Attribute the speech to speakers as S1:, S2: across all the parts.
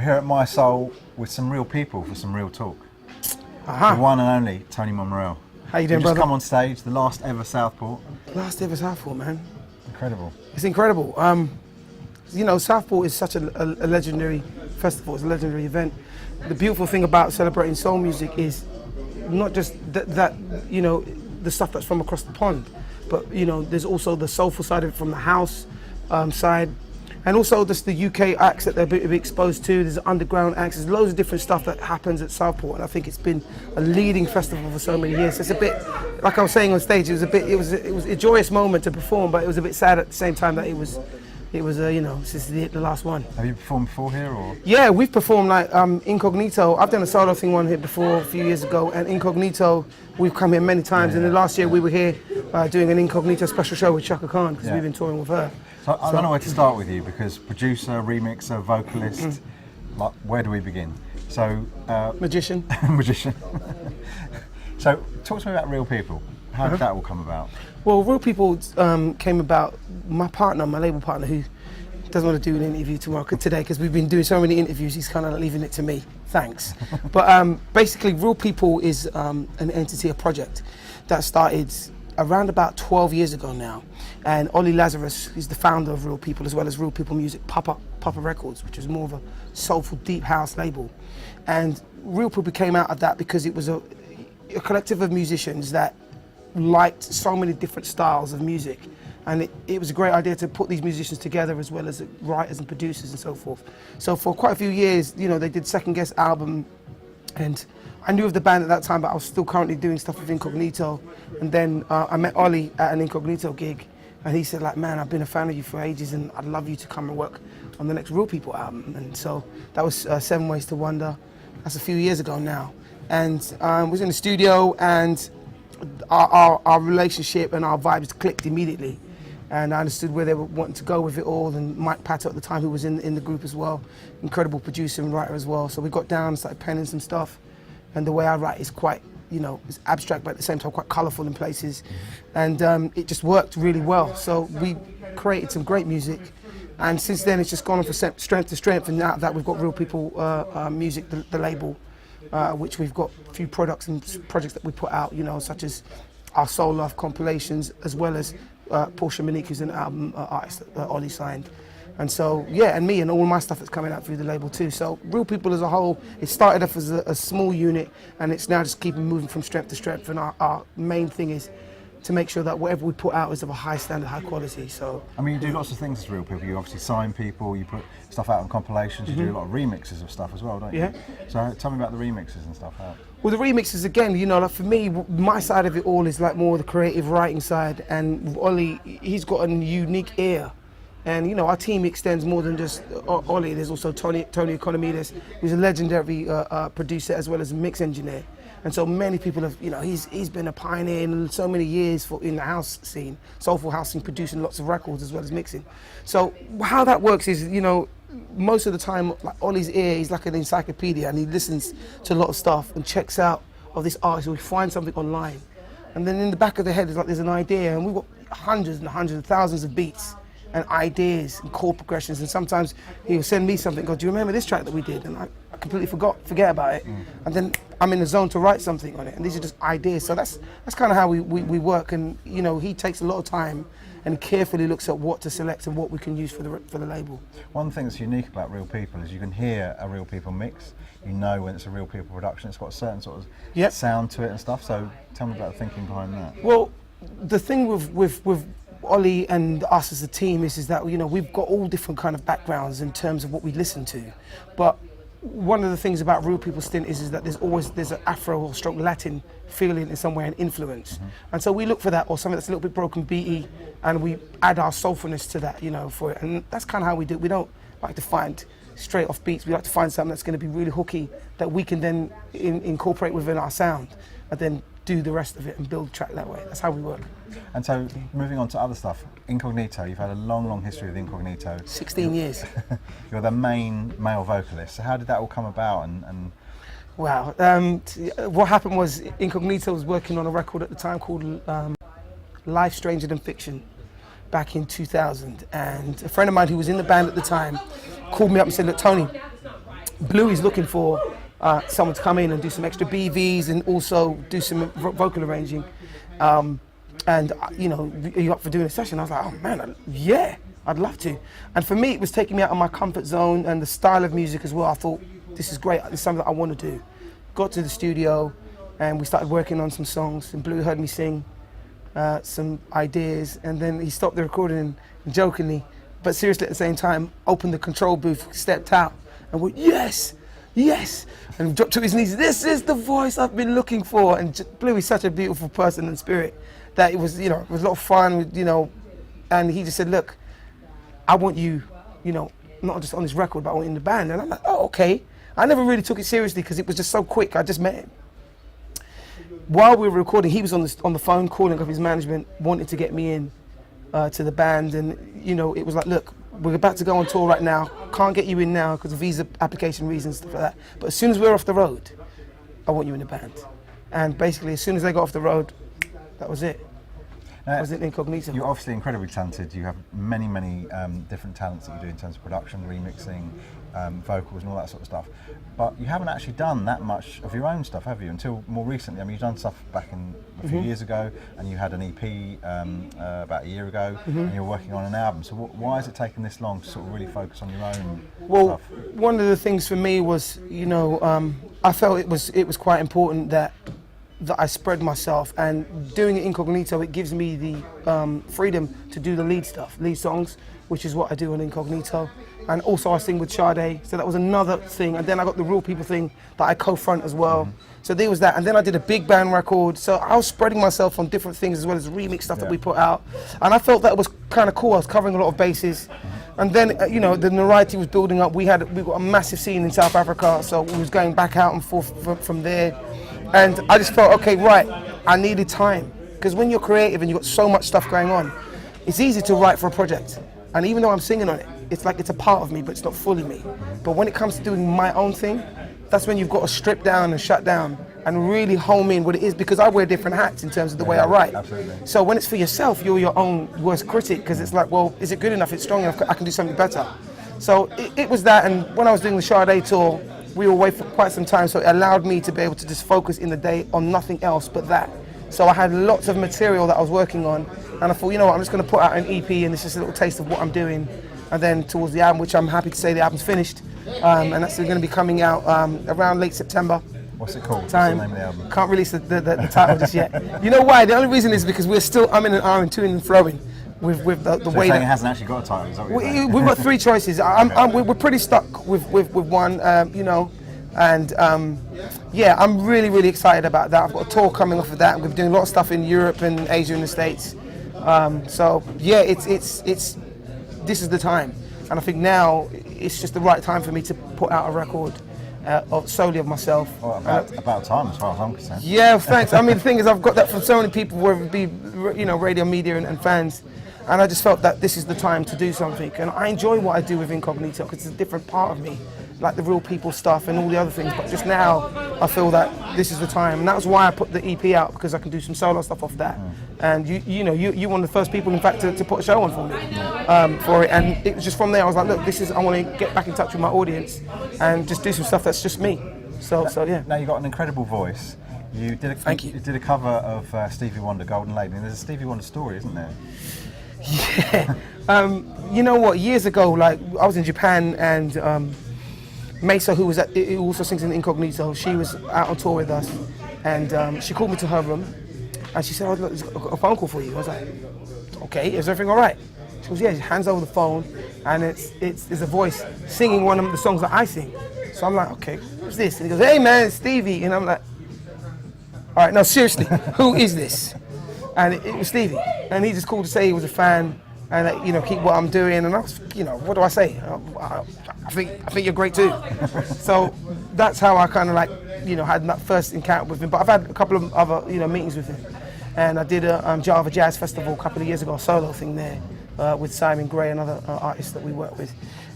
S1: here at Mi-Soul with some real people for some real talk.
S2: Uh-huh.
S1: The one and only Tony Momrelle.
S2: How you doing,
S1: just
S2: brother?
S1: come on stage, the last ever Southport.
S2: Last ever Southport, man.
S1: Incredible.
S2: It's incredible. You know, Southport is such a legendary festival. It's a legendary event. The beautiful thing about celebrating soul music is not just that you know, the stuff that's from across the pond, but you know, there's also the soulful side of it from the house side, and also just the UK acts that they're be exposed to. There's underground acts. There's loads of different stuff that happens at Southport, and I think it's been a leading festival for so many years. It's a bit, like I was saying on stage, it was a joyous moment to perform, but it was a bit sad at the same time that it was you know, this is the last one.
S1: Have you performed before here, or?
S2: Yeah, we've performed like Incognito. I've done a solo thing one here before a few years ago, and Incognito, we've come here many times. And then last year we were here doing an Incognito special show with Chaka Khan, because we've been touring with her.
S1: So I don't know where to start with you, because producer, remixer, vocalist, like, where do we begin? So
S2: Magician.
S1: Magician. So talk to me about Real People. How did that all come about?
S2: Well, Real People came about, my label partner, who doesn't want to do an interview today, because we've been doing so many interviews, he's kind of leaving it to me. Thanks. But basically, Real People is an entity, a project that started around about 12 years ago now. And Ollie Lazarus is the founder of Real People, as well as Real People Music, Papa Records, which is more of a soulful, deep house label. And Real People came out of that because it was a collective of musicians that liked so many different styles of music, and it was a great idea to put these musicians together, as well as writers and producers and so forth. So for quite a few years, you know, they did Second Guess album, and I knew of the band at that time, but I was still currently doing stuff with Incognito. And then I met Ollie at an Incognito gig, and he said, like, man, I've been a fan of you for ages, and I'd love you to come and work on the next Real People album. And so that was 7 Ways to Wonder. That's a few years ago now. And was in the studio, and our relationship and our vibes clicked immediately, and I understood where they were wanting to go with it all. And Mike Pato at the time, who was in the group as well, incredible producer and writer as well. So we got down and started penning some stuff, and the way I write is quite, you know, it's abstract, but at the same time quite colourful in places, and it just worked really well. So we created some great music, and since then it's just gone on from strength to strength. And now that we've got Real People Music, the label, which we've got a few products and projects that we put out, you know, such as our Soul Love compilations, as well as Portia Monique, who's an album artist that Ollie signed. And so, yeah, and me and all my stuff that's coming out through the label too. So Real People as a whole, it started off as a small unit, and it's now just keeping moving from strength to strength. And our main thing is to make sure that whatever we put out is of a high standard, high quality. So
S1: I mean, you do lots of things as Real People. You obviously sign people, you put stuff out on compilations, you do a lot of remixes of stuff as well, don't you?
S2: Yeah.
S1: So tell me about the remixes and stuff.
S2: Well, the remixes, again, you know, like for me, my side of it all is like more the creative writing side, and Ollie, he's got a unique ear. And you know, our team extends more than just Ollie. There's also Tony Economides, who's a legendary producer as well as a mix engineer. And so many people have, you know, he's been a pioneer in so many years in the house scene, soulful house scene, producing lots of records as well as mixing. So how that works is, you know, most of the time, like Ollie's ear, he's like an encyclopedia, and he listens to a lot of stuff and checks out of this artist, or we find something online. And then in the back of the head, there's an idea, and we've got hundreds and hundreds of thousands of beats and ideas and chord progressions, and sometimes he'll send me something, go, do you remember this track that we did? And I completely forget about it. And then I'm in the zone to write something on it, and these are just ideas. So that's kind of how we work. And you know, he takes a lot of time and carefully looks at what to select and what we can use for the label.
S1: One thing that's unique about Real People is you can hear a Real People mix. You know when it's a Real People production. It's got a certain sort of sound to it and stuff. So tell me about the thinking behind that.
S2: Well, the thing with Ollie and us as a team is that, you know, we've got all different kind of backgrounds in terms of what we listen to, but one of the things about Real People stint is that there's an Afro or stroke Latin feeling in some way, an influence. And so we look for that, or something that's a little bit broken beaty, and we add our soulfulness to that, you know, for it. And that's kind of how we do it. We don't like to find straight off beats. We like to find something that's going to be really hooky that we can then incorporate within our sound, and then do the rest of it and build a track that way. That's how we work.
S1: And so, moving on to other stuff, Incognito, you've had a long history with Incognito.
S2: 16 years.
S1: You're the main male vocalist. So how did that all come about? And
S2: Wow. What happened was Incognito was working on a record at the time called Life Stranger Than Fiction back in 2000. And a friend of mine who was in the band at the time called me up and said, look, Tony, Bluey's looking for someone to come in and do some extra BVs and also do some vocal arranging. And you know, are you up for doing a session? I was like, oh man, yeah, I'd love to. And for me, it was taking me out of my comfort zone and the style of music as well. I thought, this is great, it's something that I want to do. Got to the studio and we started working on some songs, and Blue heard me sing some ideas, and then he stopped the recording and jokingly, but seriously at the same time, opened the control booth, stepped out, and went, yes, yes, and dropped to his knees. This is the voice I've been looking for. And Blue is such a beautiful person and spirit that it was, you know, it was a lot of fun, you know, and he just said, look, I want you, you know, not just on this record, but I want you in the band. And I'm like, oh, okay. I never really took it seriously because it was just so quick. I just met him. While we were recording, he was on the phone calling up his management, wanting to get me in to the band. And, you know, it was like, look, we're about to go on tour right now. Can't get you in now because of visa application reasons, stuff like that. But as soon as we're off the road, I want you in the band. And basically, as soon as they got off the road, that was it. That was it, Incognito.
S1: You're obviously incredibly talented. You have many, many different talents that you do in terms of production, remixing, vocals and all that sort of stuff. But you haven't actually done that much of your own stuff, have you? Until more recently. I mean, you've done stuff back in a few years ago, and you had an EP about a year ago, and you're working on an album. So why has it taken this long to sort of really focus on your own stuff?
S2: One of the things for me was, you know, I felt it was quite important that I spread myself, and doing it Incognito, it gives me the freedom to do the lead songs, which is what I do on Incognito. And also I sing with Sade, so that was another thing. And then I got the Real People thing that I co-front as well. So there was that, and then I did a big band record. So I was spreading myself on different things as well as remix stuff that we put out. And I felt that was kind of cool. I was covering a lot of bases. And then, you know, the notoriety was building up. We got a massive scene in South Africa, so we was going back out and forth from there. And I just felt, okay, right, I needed time. Because when you're creative and you've got so much stuff going on, it's easy to write for a project. And even though I'm singing on it, it's like it's a part of me, but it's not fully me. But when it comes to doing my own thing, that's when you've got to strip down and shut down and really home in what it is, because I wear different hats in terms of the way I write.
S1: Absolutely.
S2: So when it's for yourself, you're your own worst critic, because it's like, well, is it good enough? It's strong enough? I can do something better. So it was that, and when I was doing the Sade tour, we were away for quite some time, so it allowed me to be able to just focus in the day on nothing else but that. So I had lots of material that I was working on, and I thought, you know what, I'm just going to put out an EP, and it's just a little taste of what I'm doing. And then towards the album, which I'm happy to say the album's finished, and that's going to be coming out around late September.
S1: What's it called?
S2: Time.
S1: What's the name of the album?
S2: Can't release the title just yet. You know why? The only reason is because I'm in an R and to and froing with the way that
S1: it hasn't actually got a title. Is that what you're saying?
S2: we've got three choices. We're pretty stuck with one, you know, and yeah, I'm really, really excited about that. I've got a tour coming off of that. We're doing a lot of stuff in Europe and Asia and the States. So yeah, it's this is the time, and I think now it's just the right time for me to put out a record solely of myself.
S1: Well, about time, as far as I'm concerned.
S2: Yeah, thanks. I mean, the thing is, I've got that from so many people, whether it be, you know, radio, media, and fans, and I just felt that this is the time to do something. And I enjoy what I do with Incognito because it's a different part of me, like the Real People stuff and all the other things. But just now, I feel that this is the time, and that was why I put the EP out, because I can do some solo stuff off that. And you know, you're one of the first people, in fact, to put a show on for me, for it. And it was just from there, I was like, look, I want to get back in touch with my audience and just do some stuff that's just me. So yeah.
S1: Now, you've got an incredible voice. You did a cover of Stevie Wonder, Golden Lady, and there's a Stevie Wonder story, isn't there?
S2: Yeah. You know what? Years ago, like, I was in Japan, and Mi-Soul, who also sings in Incognito, she was out on tour with us, and she called me to her room, and she said, "Oh, look, there's a phone call for you." I was like, "Okay, is everything all right?" She goes, "Yeah." She hands over the phone, and it's a voice singing one of the songs that I sing. So I'm like, "Okay, who's this?" And he goes, "Hey man, it's Stevie," and I'm like, "All right, no, seriously, who is this?" And it was Stevie, and he just called to say he was a fan, and you know, keep what I'm doing. And I was, you know, what do I say? I think you're great too. So that's how I kind of, like, you know, had that first encounter with him. But I've had a couple of other, you know, meetings with him, and I did a Java Jazz Festival a couple of years ago, a solo thing there with Simon Gray and other artists that we work with.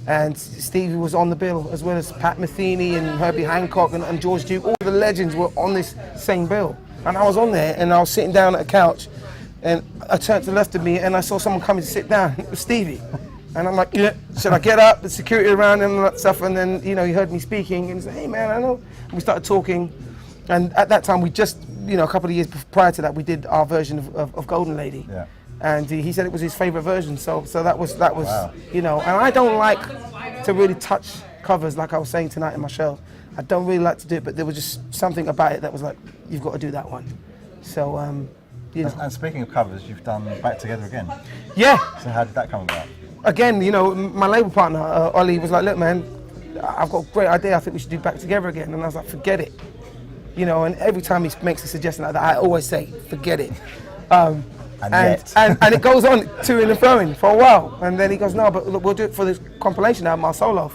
S2: And Stevie was on the bill, as well as Pat Metheny and Herbie Hancock and George Duke. All the legends were on this same bill. And I was on there, and I was sitting down at a couch, and I turned to the left of me, and I saw someone coming to sit down. It was Stevie. And I'm like, yeah, should I get up? The security around and all that stuff. And then, you know, he heard me speaking and he said, hey man, I know. And we started talking. And at that time, we just, you know, a couple of years prior to that, we did our version of Golden Lady.
S1: Yeah.
S2: And he said it was his favorite version. So that was,
S1: Wow.
S2: you know, and I don't like to really touch covers like I was saying tonight in my show. I don't really like to do it, but there was just something about it that was like, you've got to do that one. So, you know.
S1: And speaking of covers, you've done Back Together Again.
S2: Yeah.
S1: So how did that come about?
S2: Again, you know, my label partner, Ollie, was like, look, man, I've got a great idea. I think we should do Back Together Again. And I was like, forget it. You know, and every time he makes a suggestion like that, I always say, forget it. And it goes on to and froing for a while. And then he goes, no, but look, we'll do it for this compilation album, Mi-Soul of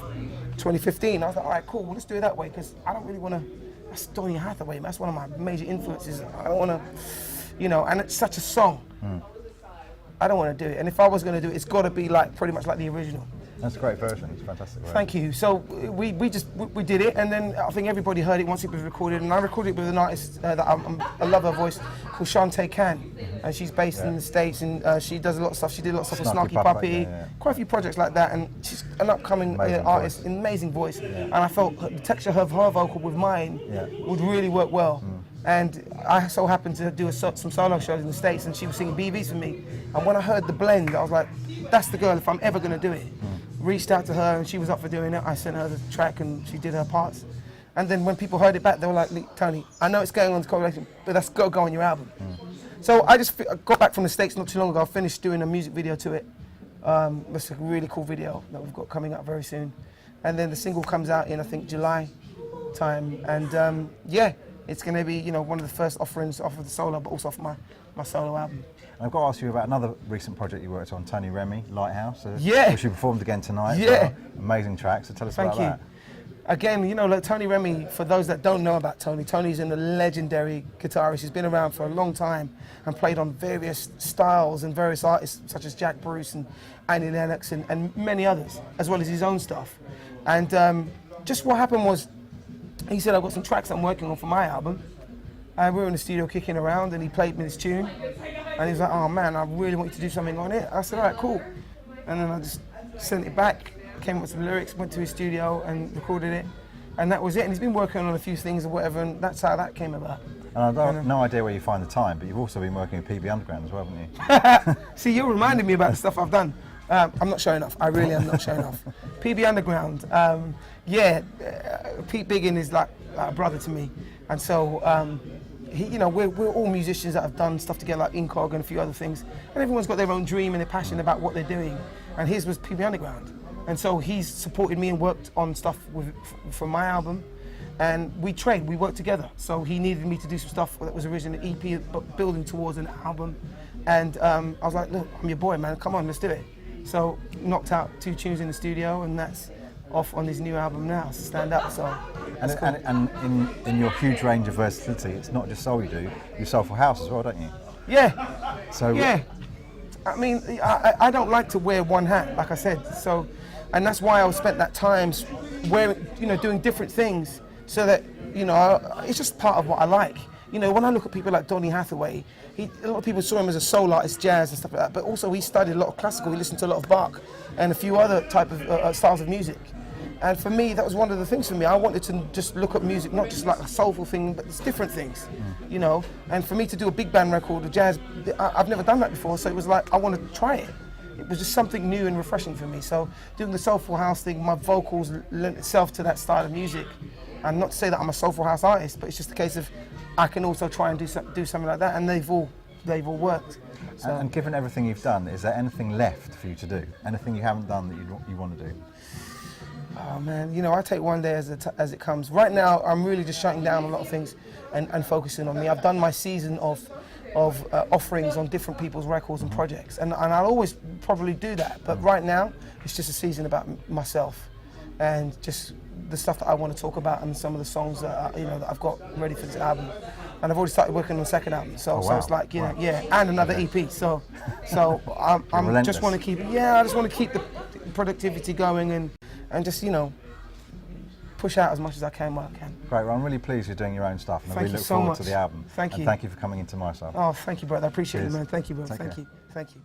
S2: 2015. I was like, all right, cool, well, let's do it that way, because I don't really want to, that's Donny Hathaway, man. That's one of my major influences. I don't want to, you know, and it's such a song. I don't want to do it. And if I was going to do it, it's got to be like pretty much like the original.
S1: That's a great version. It's fantastic. Right?
S2: Thank you. So we did it, and then I think everybody heard it once it was recorded. And I recorded it with an artist that I love her voice, called Shantae Khan, and she's based in the States, and she does a lot of stuff. She did a lot of stuff with Snarky Puppy, quite a few projects like that. And she's an upcoming artist, amazing voice. And I felt the texture of her vocal with mine would really work well. And I so happened to do some solo shows in the States, and she was singing BVs for me. And when I heard the blend, I was like, that's the girl if I'm ever going to do it. Reached out to her, and she was up for doing it. I sent her the track, and she did her parts. And then when people heard it back, they were like, Tony, I know it's going on to correlation, but that's got to go on your album. So I got back from the States not too long ago. I finished doing a music video to it. It's a really cool video that we've got coming up very soon. And then the single comes out in, I think, July time. And yeah, it's going to be, you know, one of the first offerings off of the solo, but also off my solo album.
S1: I've got to ask you about another recent project you worked on, Tony Remy, Lighthouse,
S2: yeah,
S1: which you performed again tonight.
S2: Yeah.
S1: Amazing track, so tell us about that.
S2: Again, you know, like Tony Remy, for those that don't know about Tony, Tony's a legendary guitarist. He's been around for a long time and played on various styles and various artists such as Jack Bruce and Annie Lennox and many others, as well as his own stuff. And just what happened was, he said, I've got some tracks I'm working on for my album. And we were in the studio kicking around, and he played me this tune. And he was like, oh man, I really want you to do something on it. I said, all right, cool. And then I just sent it back, came up with some lyrics, went to his studio and recorded it. And that was it. And he's been working on a few things or whatever, and that's how that came about.
S1: And I have no idea where you find the time, but you've also been working with PB Underground as well, haven't you?
S2: See, you're reminding me about the stuff I've done. I'm not showing off. I really am not showing off. PB Underground, Pete Biggin is like a brother to me. And so, you know, we're all musicians that have done stuff together, like Incog and a few other things. And everyone's got their own dream and their passion about what they're doing. And his was PB Underground. And so he's supported me and worked on stuff for my album. And we worked together. So he needed me to do some stuff that was originally an EP, but building towards an album. And I was like, look, I'm your boy, man, come on, let's do it. So knocked out 2 tunes in the studio, and that's off on his new album now, Stand Up. So
S1: and, cool. and in your huge range of versatility, it's not just soul you do, you soulful house as well, don't you?
S2: Yeah.
S1: So
S2: yeah. I mean, I don't like to wear one hat, like I said. So, and that's why I spent that time wearing, you know, doing different things, so that, you know, it's just part of what I like. You know, when I look at people like Donny Hathaway, a lot of people saw him as a soul artist, jazz and stuff like that, but also he studied a lot of classical, he listened to a lot of Bach and a few other type of styles of music. And for me, that was one of the things for me. I wanted to just look at music, not just like a soulful thing, but it's different things, you know? And for me to do a big band record of jazz, I've never done that before, so it was like, I want to try it. It was just something new and refreshing for me. So doing the soulful house thing, my vocals lent itself to that style of music. And not to say that I'm a soulful house artist, but it's just a case of I can also try and do something like that, and they've all worked. So.
S1: And given everything you've done, is there anything left for you to do? Anything you haven't done that you want to do?
S2: Oh man, you know, I take one day as it comes. Right now, I'm really just shutting down a lot of things and focusing on me. I've done my season of offerings on different people's records and projects, and I'll always probably do that. But right now, it's just a season about myself and just the stuff that I want to talk about and some of the songs that that I've got ready for this album. And I've already started working on the second album, so it's like and another EP. So I'm just want to keep I just want to keep the productivity going and just push out as much as I can while I can.
S1: Great, well I'm really pleased you're doing your own stuff, and I really look forward to the album.
S2: Thank you.
S1: Thank you for coming into Mi-Soul.
S2: Oh, thank you, brother. I appreciate it, man. Thank you, bro.
S1: Take care.
S2: Thank you.